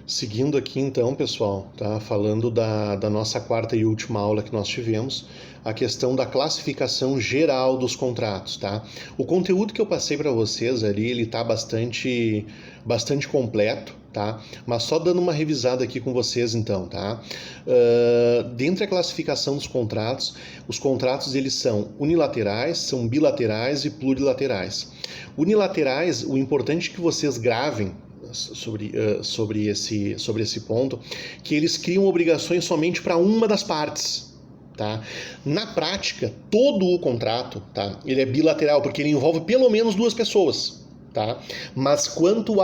Seguindo aqui então, pessoal, tá? Falando da nossa quarta e última aula que nós tivemos, a questão da classificação geral dos contratos, tá? O conteúdo que eu passei para vocês ali, ele tá bastante completo, tá? Mas só dando uma revisada aqui com vocês então, tá? Dentre a classificação dos contratos, os contratos eles são unilaterais, são bilaterais e plurilaterais. Unilaterais, o importante é que vocês gravem sobre esse ponto, que eles criam obrigações somente para uma das partes. Tá? Na prática, todo o contrato, tá? Ele é bilateral, porque ele envolve pelo menos duas pessoas. Tá? Mas quanto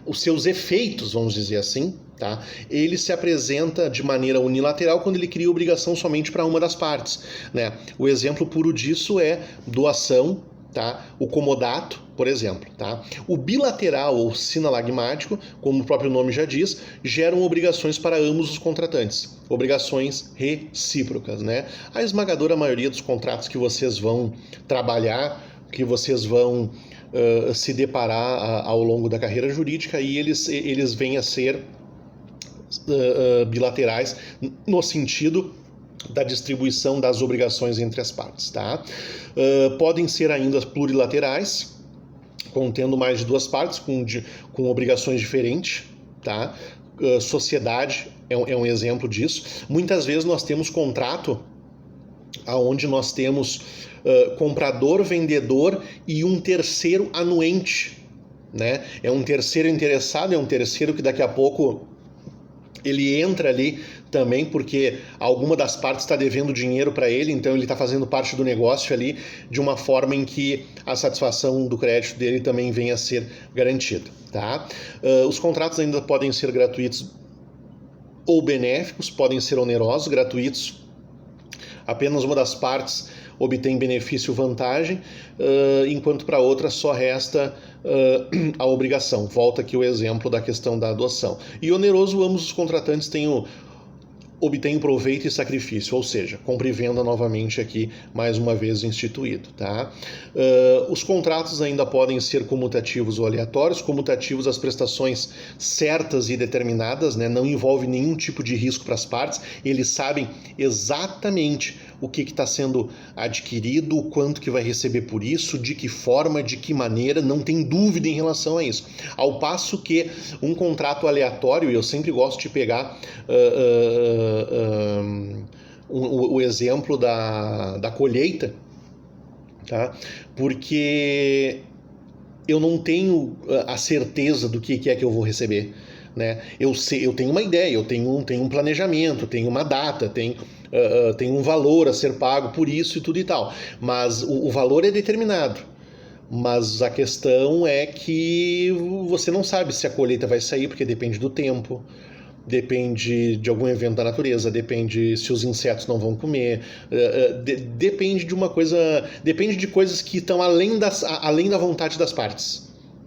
os seus efeitos, vamos dizer assim, tá? Ele se apresenta de maneira unilateral quando ele cria obrigação somente para uma das partes. Né? O exemplo puro disso é doação, tá? O comodato, por exemplo. Tá? O bilateral ou sinalagmático, como o próprio nome já diz, geram obrigações para ambos os contratantes, obrigações recíprocas. Né? A esmagadora maioria dos contratos que vocês vão trabalhar, que vocês vão se deparar ao longo da carreira jurídica, e eles vêm a ser bilaterais no sentido da distribuição das obrigações entre as partes. Tá? Podem ser ainda plurilaterais, contendo mais de duas partes, com obrigações diferentes. Tá? Sociedade é um exemplo disso. Muitas vezes nós temos contrato onde nós temos comprador, vendedor e um terceiro anuente. Né? É um terceiro interessado, é um terceiro que daqui a pouco ele entra ali também porque alguma das partes está devendo dinheiro para ele, então ele está fazendo parte do negócio ali de uma forma em que a satisfação do crédito dele também venha a ser garantida. Tá? Os contratos ainda podem ser gratuitos ou benéficos, podem ser onerosos. Gratuitos, apenas uma das partes obtém benefício ou vantagem, enquanto para outra só resta a obrigação. Volta aqui o exemplo da questão da adoção. E oneroso, ambos os contratantes obtêm proveito e sacrifício, ou seja, compra e venda novamente aqui, mais uma vez instituído. Tá? Os contratos ainda podem ser comutativos ou aleatórios. Comutativos, as prestações certas e determinadas, né? Não envolve nenhum tipo de risco para as partes, eles sabem exatamente o que está sendo adquirido, o quanto que vai receber por isso, de que forma, de que maneira, não tem dúvida em relação a isso. Ao passo que um contrato aleatório, e eu sempre gosto de pegar o exemplo da colheita, tá? Porque eu não tenho a certeza do que é que eu vou receber. Né? Eu tenho uma ideia, eu tenho um planejamento, tenho uma data, tenho um valor a ser pago por isso e tudo e tal. Mas o valor é determinado. Mas a questão é que você não sabe se a colheita vai sair, porque depende do tempo, depende de algum evento da natureza, depende se os insetos não vão comer, depende de uma coisa, depende de coisas que estão além da vontade das partes.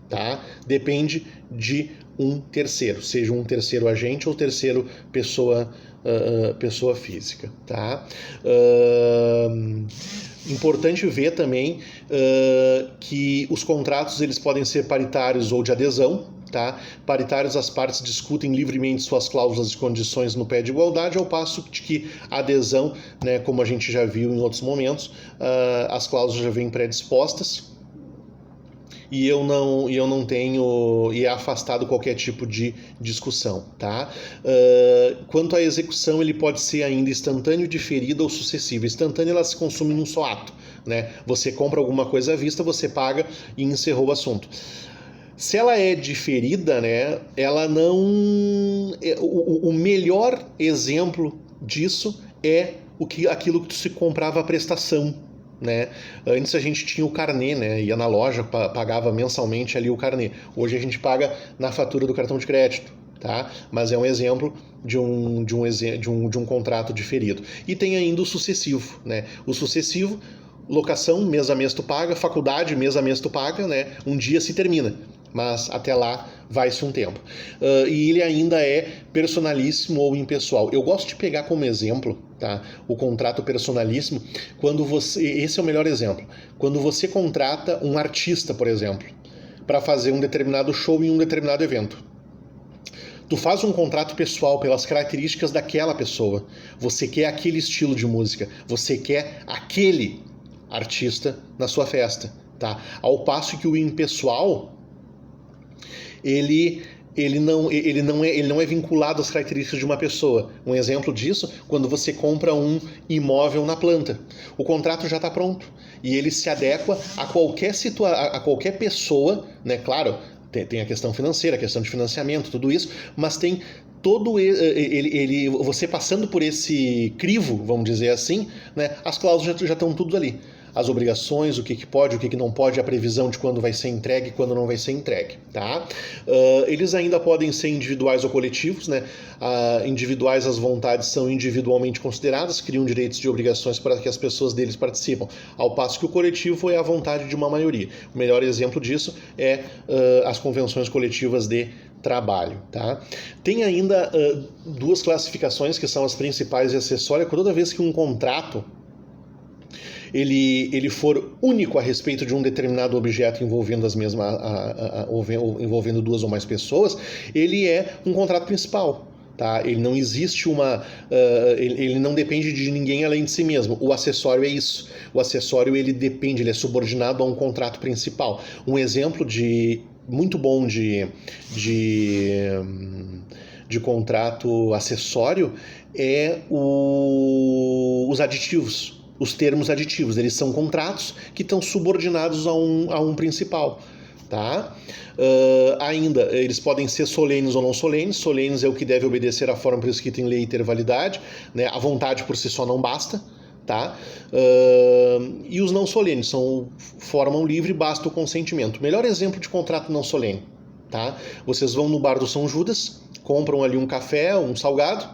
Tá? Depende de um terceiro, seja um terceiro agente ou terceiro pessoa física. Tá? Importante ver também que os contratos eles podem ser paritários ou de adesão. Tá? Paritários, as partes discutem livremente suas cláusulas e condições no pé de igualdade, ao passo que a adesão, né, como a gente já viu em outros momentos, as cláusulas já vêm predispostas, e eu não tenho, e é afastado qualquer tipo de discussão. Tá? Quanto à execução, ele pode ser ainda instantâneo, diferido ou sucessivo. Instantâneo, ela se consome num só ato. Né? Você compra alguma coisa à vista, você paga e encerrou o assunto. Se ela é diferida, né, ela não... O melhor exemplo disso é aquilo que se comprava a prestação. Né? Antes a gente tinha o carnê, né? Ia na loja, pagava mensalmente ali o carnê. Hoje a gente paga na fatura do cartão de crédito. Tá? Mas é um exemplo de um contrato diferido. E tem ainda o sucessivo. Né? O sucessivo, locação, mês a mês tu paga, faculdade, mês a mês tu paga, né? Um dia se termina, mas até lá vai-se um tempo. E ele ainda é personalíssimo ou impessoal. Eu gosto de pegar como exemplo, tá, o contrato personalíssimo, esse é o melhor exemplo, quando você contrata um artista, por exemplo, para fazer um determinado show em um determinado evento. Tu faz um contrato pessoal pelas características daquela pessoa. Você quer aquele estilo de música. Você quer aquele artista na sua festa, tá? Ao passo que o impessoal, ele não é vinculado às características de uma pessoa. Um exemplo disso, quando você compra um imóvel na planta. O contrato já está pronto. E ele se adequa a qualquer pessoa, né? Claro, tem a questão financeira, a questão de financiamento, tudo isso, mas tem todo você passando por esse crivo, vamos dizer assim, né? As cláusulas já estão tudo ali. As obrigações, o que pode, o que não pode, a previsão de quando vai ser entregue e quando não vai ser entregue, tá? Eles ainda podem ser individuais ou coletivos, né? Individuais, as vontades são individualmente consideradas, criam direitos e obrigações para que as pessoas deles participam, ao passo que o coletivo é a vontade de uma maioria. O melhor exemplo disso é as convenções coletivas de trabalho, tá? Tem ainda duas classificações que são as principais e acessórias. Toda vez que um contrato ele for único a respeito de um determinado objeto envolvendo envolvendo duas ou mais pessoas, ele é um contrato principal. Tá? Ele não existe ele não depende de ninguém além de si mesmo. O acessório é isso. O acessório ele é subordinado a um contrato principal. Um exemplo muito bom de contrato acessório é os aditivos. Os termos aditivos, eles são contratos que estão subordinados a um principal. Tá? Ainda, eles podem ser solenes ou não solenes. Solenes é o que deve obedecer à forma prescrita em lei e ter validade, né? A vontade por si só não basta. Tá? E os não solenes formam livre, basta o consentimento. Melhor exemplo de contrato não solene. Tá? Vocês vão no bar do São Judas, compram ali um café, um salgado.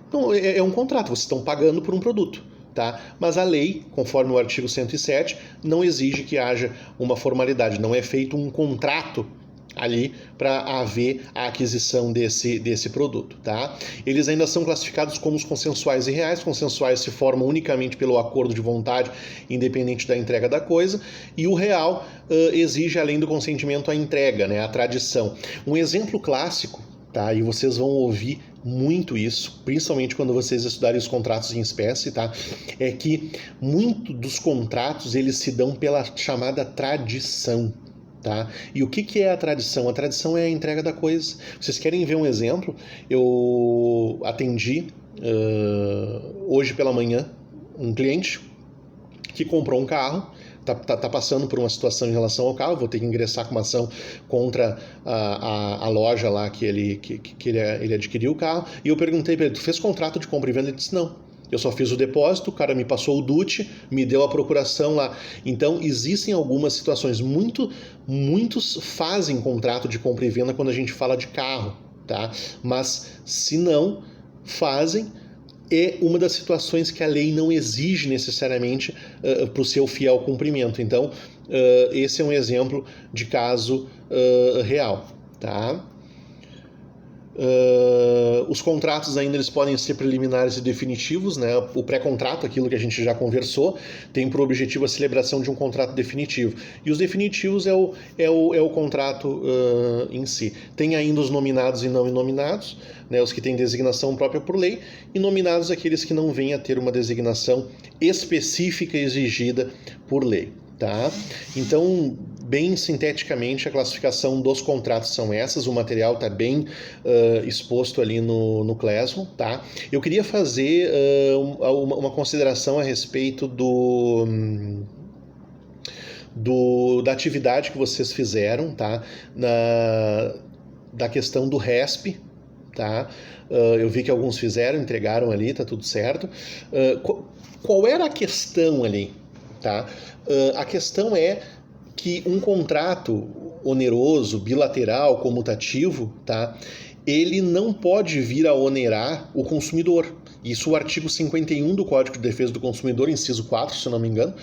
Então, é um contrato, vocês estão pagando por um produto. Tá? Mas a lei, conforme o artigo 107, não exige que haja uma formalidade, não é feito um contrato ali para haver a aquisição desse produto. Tá? Eles ainda são classificados como os consensuais e reais. Consensuais se formam unicamente pelo acordo de vontade, independente da entrega da coisa, e o real exige, além do consentimento, a entrega, né? A tradição. Um exemplo clássico, tá? E vocês vão ouvir muito isso, principalmente quando vocês estudarem os contratos em espécie, tá? É que muito dos contratos eles se dão pela chamada tradição, tá? E o que é a tradição? A tradição é a entrega da coisa. Vocês querem ver um exemplo? Eu atendi hoje pela manhã um cliente que comprou um carro. Tá passando por uma situação em relação ao carro, vou ter que ingressar com uma ação contra a loja lá que ele adquiriu o carro, e eu perguntei para ele, tu fez contrato de compra e venda? Ele disse, não, eu só fiz o depósito, o cara me passou o DUT, me deu a procuração lá. Então, existem algumas situações, muitos fazem contrato de compra e venda quando a gente fala de carro, tá? Mas, se não fazem, é uma das situações que a lei não exige necessariamente para o seu fiel cumprimento. Então, esse é um exemplo de caso real. Tá? Os contratos ainda eles podem ser preliminares e definitivos, né? O pré-contrato, aquilo que a gente já conversou, tem por objetivo a celebração de um contrato definitivo. E os definitivos é o contrato em si. Tem ainda os nominados e não inominados, né? Os que têm designação própria por lei, e nominados aqueles que não vêm a ter uma designação específica exigida por lei. Tá? Então, bem sinteticamente, a classificação dos contratos são essas. O material está bem exposto ali no Classroom. Tá? Eu queria fazer uma consideração a respeito da atividade que vocês fizeram, tá? Da questão do RESP. Tá? Eu vi que alguns fizeram, entregaram ali, tá tudo certo. Qual era a questão ali? Tá? A questão é que um contrato oneroso, bilateral, comutativo, tá? Ele não pode vir a onerar o consumidor. Isso o artigo 51 do Código de Defesa do Consumidor, inciso 4, se eu não me engano,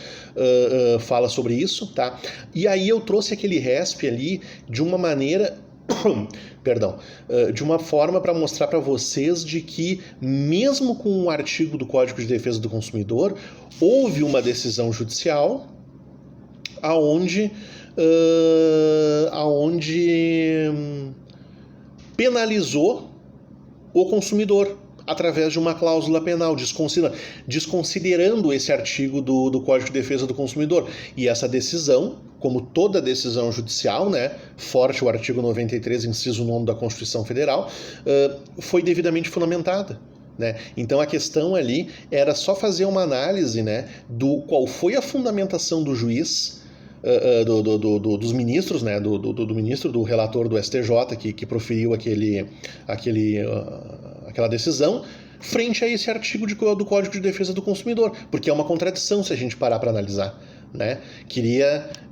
fala sobre isso. Tá? E aí eu trouxe aquele RESP ali de uma maneira... de uma forma para mostrar para vocês de que, mesmo com um artigo do Código de Defesa do Consumidor, houve uma decisão judicial aonde aonde penalizou o consumidor através de uma cláusula penal, desconsiderando esse artigo do Código de Defesa do Consumidor. E essa decisão, como toda decisão judicial, né, forte o artigo 93, inciso 9 da Constituição Federal, foi devidamente fundamentada. Né? Então a questão ali era só fazer uma análise, né, do qual foi a fundamentação do juiz, dos ministros, né, do ministro, do relator do STJ que proferiu aquela decisão, frente a esse artigo do Código de Defesa do Consumidor, porque é uma contradição se a gente parar para analisar. Né?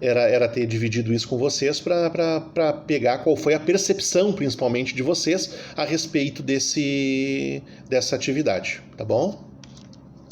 Era ter dividido isso com vocês para pegar qual foi a percepção, principalmente de vocês, a respeito dessa atividade, tá bom?